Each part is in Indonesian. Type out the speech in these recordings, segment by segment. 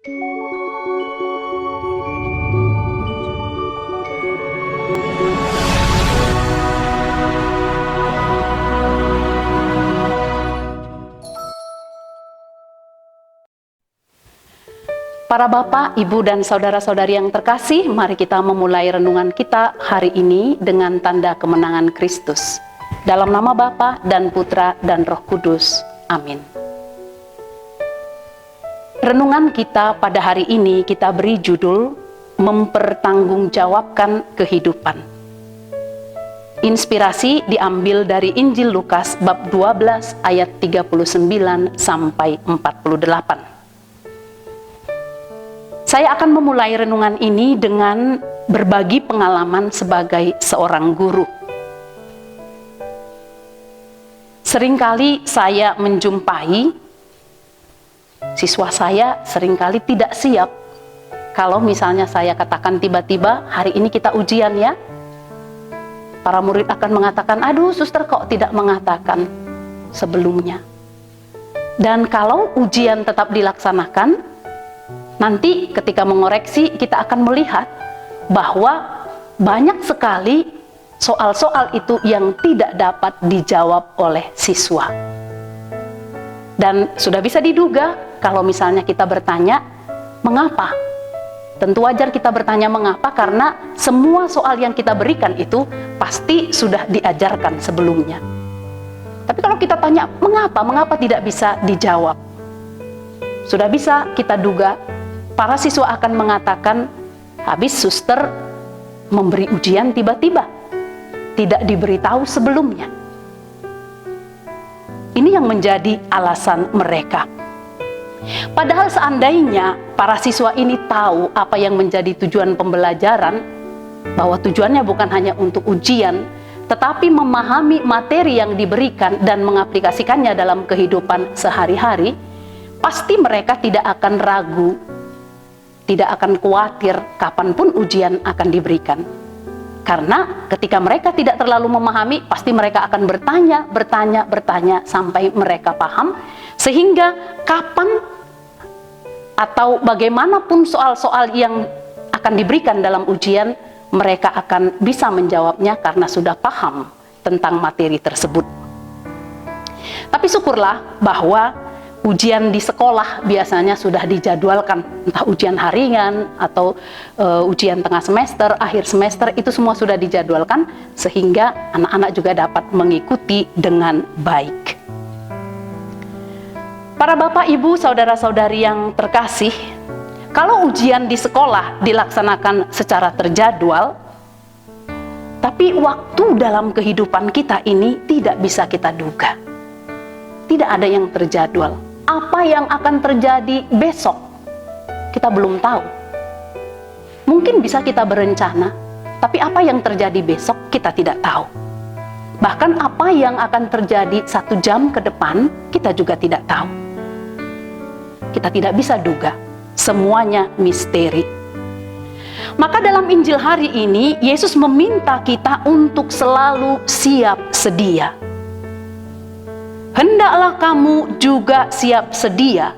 Para Bapak, Ibu, dan Saudara-saudari yang terkasih, mari kita memulai renungan kita hari ini dengan tanda kemenangan Kristus. Dalam nama Bapa dan Putra dan Roh Kudus. Amin. Renungan kita pada hari ini kita beri judul Mempertanggungjawabkan Kehidupan. Inspirasi diambil dari Injil Lukas bab 12 ayat 39 sampai 48. Saya akan memulai renungan ini dengan berbagi pengalaman sebagai seorang guru. Seringkali saya menjumpai siswa saya seringkali tidak siap. Kalau misalnya saya katakan tiba-tiba, hari ini kita ujian ya. Para murid akan mengatakan, aduh suster kok tidak mengatakan sebelumnya. Dan kalau ujian tetap dilaksanakan, nanti ketika mengoreksi kita akan melihat bahwa banyak sekali soal-soal itu yang tidak dapat dijawab oleh siswa. Dan sudah bisa diduga kalau misalnya kita bertanya, mengapa? Tentu wajar kita bertanya mengapa karena semua soal yang kita berikan itu pasti sudah diajarkan sebelumnya. Tapi kalau kita tanya mengapa tidak bisa dijawab? Sudah bisa kita duga para siswa akan mengatakan, habis suster memberi ujian tiba-tiba, tidak diberitahu sebelumnya. Ini yang menjadi alasan mereka. Padahal seandainya para siswa ini tahu apa yang menjadi tujuan pembelajaran, bahwa tujuannya bukan hanya untuk ujian, tetapi memahami materi yang diberikan dan mengaplikasikannya dalam kehidupan sehari-hari, pasti mereka tidak akan ragu, tidak akan khawatir kapanpun ujian akan diberikan. Karena ketika mereka tidak terlalu memahami, pasti mereka akan bertanya sampai mereka paham, sehingga kapan atau bagaimanapun soal-soal yang akan diberikan dalam ujian, mereka akan bisa menjawabnya karena sudah paham tentang materi tersebut. Tapi syukurlah bahwa ujian di sekolah biasanya sudah dijadwalkan, entah ujian harian atau ujian tengah semester, akhir semester, itu semua sudah dijadwalkan sehingga anak-anak juga dapat mengikuti dengan baik. Para Bapak, Ibu, Saudara-saudari yang terkasih, kalau ujian di sekolah dilaksanakan secara terjadwal, tapi waktu dalam kehidupan kita ini tidak bisa kita duga. Tidak ada yang terjadwal. Apa yang akan terjadi besok kita belum tahu. Mungkin bisa kita berencana, tapi apa yang terjadi besok kita tidak tahu. Bahkan apa yang akan terjadi 1 jam ke depan kita juga tidak tahu. Kita tidak bisa duga. Semuanya misteri. Maka dalam Injil hari ini Yesus meminta kita untuk selalu siap sedia. Hendaklah kamu juga siap sedia,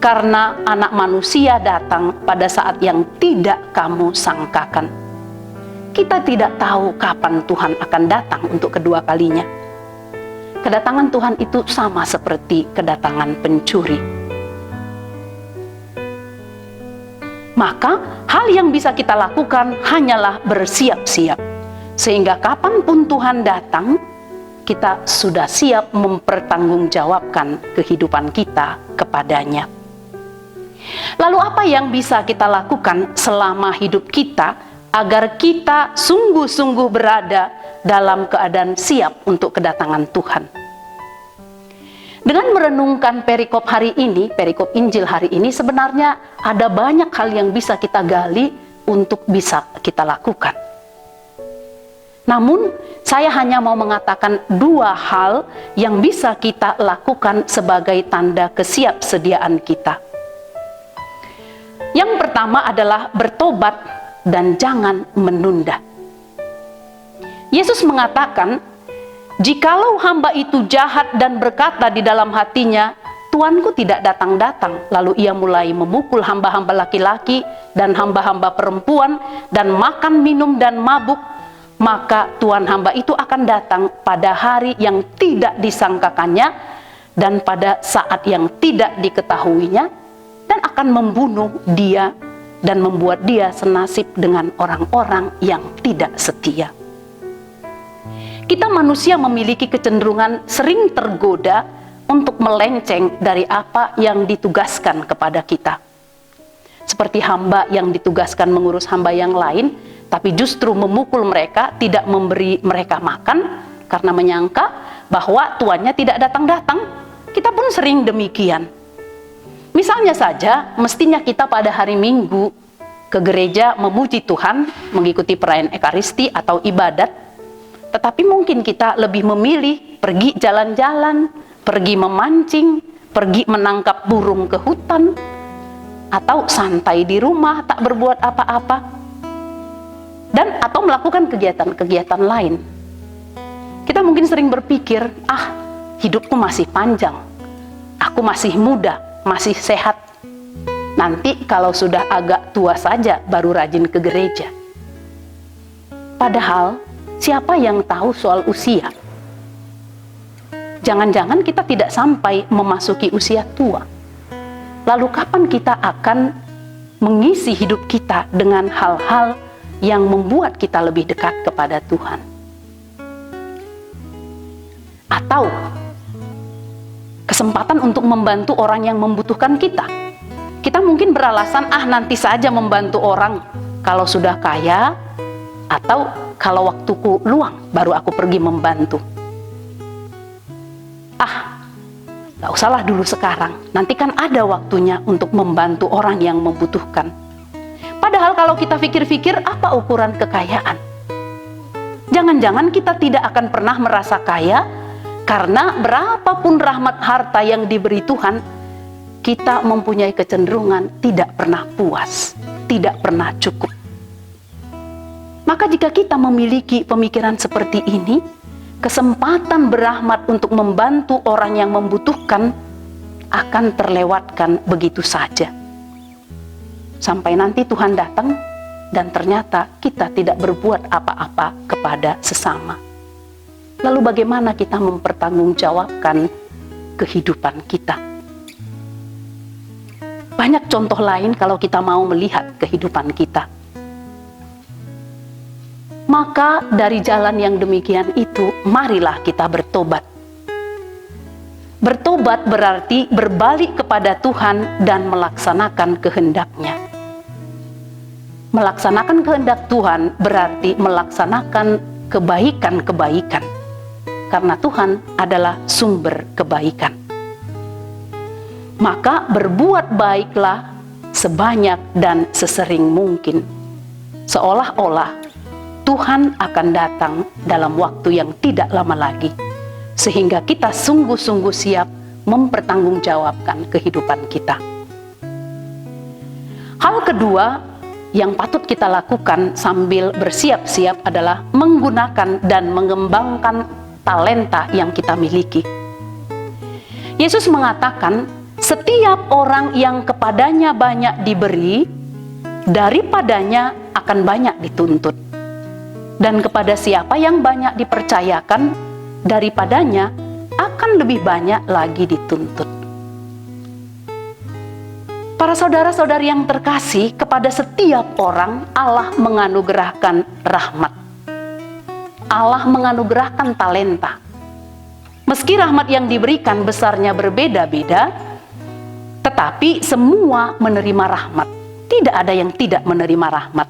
karena Anak Manusia datang pada saat yang tidak kamu sangkakan. Kita tidak tahu kapan Tuhan akan datang untuk kedua kalinya. Kedatangan Tuhan itu sama seperti kedatangan pencuri. Maka hal yang bisa kita lakukan hanyalah bersiap-siap, sehingga kapanpun Tuhan datang, kita sudah siap mempertanggungjawabkan kehidupan kita kepadanya. Lalu apa yang bisa kita lakukan selama hidup kita agar kita sungguh-sungguh berada dalam keadaan siap untuk kedatangan Tuhan? Dengan merenungkan perikop hari ini, perikop Injil hari ini, sebenarnya ada banyak hal yang bisa kita gali untuk bisa kita lakukan. Namun, saya hanya mau mengatakan 2 hal yang bisa kita lakukan sebagai tanda kesiapsediaan kita. Yang pertama adalah bertobat dan jangan menunda. Yesus mengatakan, jikalau hamba itu jahat dan berkata di dalam hatinya, tuanku tidak datang-datang, lalu ia mulai memukul hamba-hamba laki-laki dan hamba-hamba perempuan dan makan, minum, dan mabuk, maka tuan hamba itu akan datang pada hari yang tidak disangkakannya dan pada saat yang tidak diketahuinya, dan akan membunuh dia dan membuat dia senasib dengan orang-orang yang tidak setia. Kita manusia memiliki kecenderungan sering tergoda untuk melenceng dari apa yang ditugaskan kepada kita. Seperti hamba yang ditugaskan mengurus hamba yang lain, tapi justru memukul mereka, tidak memberi mereka makan, karena menyangka bahwa tuannya tidak datang-datang. Kita pun sering demikian. Misalnya saja, mestinya kita pada hari Minggu ke gereja memuji Tuhan, mengikuti perayaan Ekaristi atau ibadat, tetapi mungkin kita lebih memilih pergi jalan-jalan, pergi memancing, pergi menangkap burung ke hutan, atau santai di rumah tak berbuat apa-apa, dan atau melakukan kegiatan-kegiatan lain. Kita mungkin sering berpikir, hidupku masih panjang, aku masih muda, masih sehat, nanti kalau sudah agak tua saja baru rajin ke gereja. Padahal siapa yang tahu soal usia? Jangan-jangan kita tidak sampai memasuki usia tua. Lalu kapan kita akan mengisi hidup kita dengan hal-hal yang membuat kita lebih dekat kepada Tuhan? Atau kesempatan untuk membantu orang yang membutuhkan kita. Kita mungkin beralasan, nanti saja membantu orang kalau sudah kaya, atau kalau waktuku luang baru aku pergi membantu. Gak usahlah dulu sekarang, nanti kan ada waktunya untuk membantu orang yang membutuhkan. Padahal kalau kita pikir-pikir, apa ukuran kekayaan? Jangan-jangan kita tidak akan pernah merasa kaya, karena berapapun rahmat harta yang diberi Tuhan, kita mempunyai kecenderungan tidak pernah puas, tidak pernah cukup. Maka jika kita memiliki pemikiran seperti ini, kesempatan berahmat untuk membantu orang yang membutuhkan akan terlewatkan begitu saja. Sampai nanti Tuhan datang dan ternyata kita tidak berbuat apa-apa kepada sesama. Lalu bagaimana kita mempertanggungjawabkan kehidupan kita? Banyak contoh lain kalau kita mau melihat kehidupan kita. Maka dari jalan yang demikian itu, marilah kita bertobat. Bertobat berarti berbalik kepada Tuhan dan melaksanakan kehendak-Nya. Melaksanakan kehendak Tuhan berarti melaksanakan kebaikan-kebaikan, karena Tuhan adalah sumber kebaikan. Maka berbuat baiklah sebanyak dan sesering mungkin, seolah-olah Tuhan akan datang dalam waktu yang tidak lama lagi, sehingga kita sungguh-sungguh siap mempertanggungjawabkan kehidupan kita. Hal kedua yang patut kita lakukan sambil bersiap-siap adalah menggunakan dan mengembangkan talenta yang kita miliki. Yesus mengatakan, setiap orang yang kepadanya banyak diberi, daripadanya akan banyak dituntut. Dan kepada siapa yang banyak dipercayakan, daripadanya akan lebih banyak lagi dituntut. Para saudara-saudari yang terkasih, kepada setiap orang Allah menganugerahkan rahmat. Allah menganugerahkan talenta. Meski rahmat yang diberikan besarnya berbeda-beda, tetapi semua menerima rahmat. Tidak ada yang tidak menerima rahmat.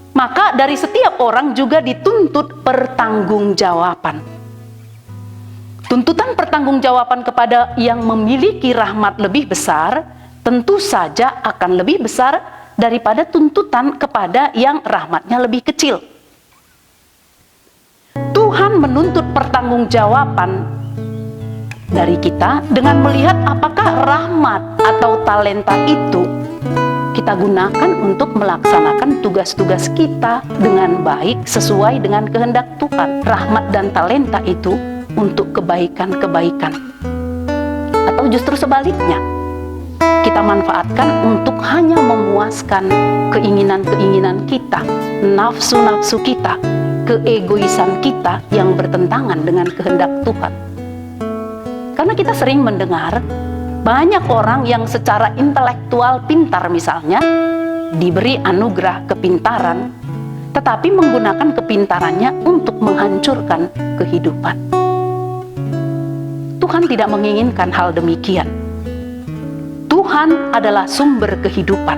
Maka dari setiap orang juga dituntut pertanggungjawaban. Tuntutan pertanggungjawaban kepada yang memiliki rahmat lebih besar tentu saja akan lebih besar daripada tuntutan kepada yang rahmatnya lebih kecil. Tuhan menuntut pertanggungjawaban dari kita dengan melihat apakah rahmat atau talenta itu kita gunakan untuk melaksanakan tugas-tugas kita dengan baik sesuai dengan kehendak Tuhan. Rahmat dan talenta itu untuk kebaikan-kebaikan. Atau justru sebaliknya, kita manfaatkan untuk hanya memuaskan keinginan-keinginan kita, nafsu-nafsu kita, keegoisan kita yang bertentangan dengan kehendak Tuhan. Karena kita sering mendengar banyak orang yang secara intelektual pintar misalnya, diberi anugerah kepintaran, tetapi menggunakan kepintarannya untuk menghancurkan kehidupan. Tuhan tidak menginginkan hal demikian. Tuhan adalah sumber kehidupan.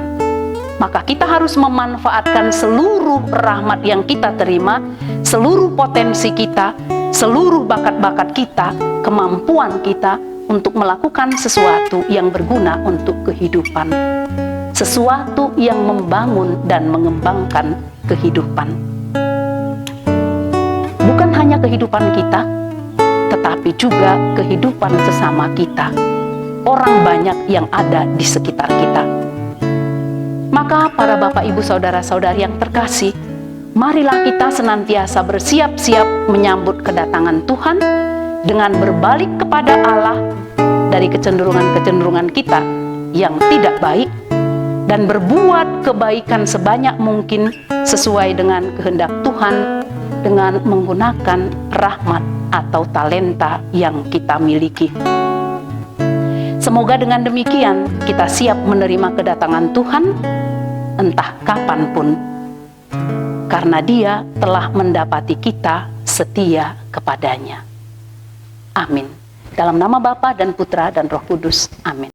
Maka kita harus memanfaatkan seluruh rahmat yang kita terima, seluruh potensi kita, seluruh bakat-bakat kita, kemampuan kita untuk melakukan sesuatu yang berguna untuk kehidupan. Sesuatu yang membangun dan mengembangkan kehidupan. Bukan hanya kehidupan kita, tetapi juga kehidupan sesama kita. Orang banyak yang ada di sekitar kita. Maka para Bapak, Ibu, Saudara-saudari yang terkasih, marilah kita senantiasa bersiap-siap menyambut kedatangan Tuhan dengan berbalik kepada Allah dari kecenderungan-kecenderungan kita yang tidak baik dan berbuat kebaikan sebanyak mungkin sesuai dengan kehendak Tuhan dengan menggunakan rahmat atau talenta yang kita miliki. Semoga dengan demikian kita siap menerima kedatangan Tuhan entah kapanpun, karena Dia telah mendapati kita setia kepadanya. Amin. Dalam nama Bapa dan Putra dan Roh Kudus. Amin.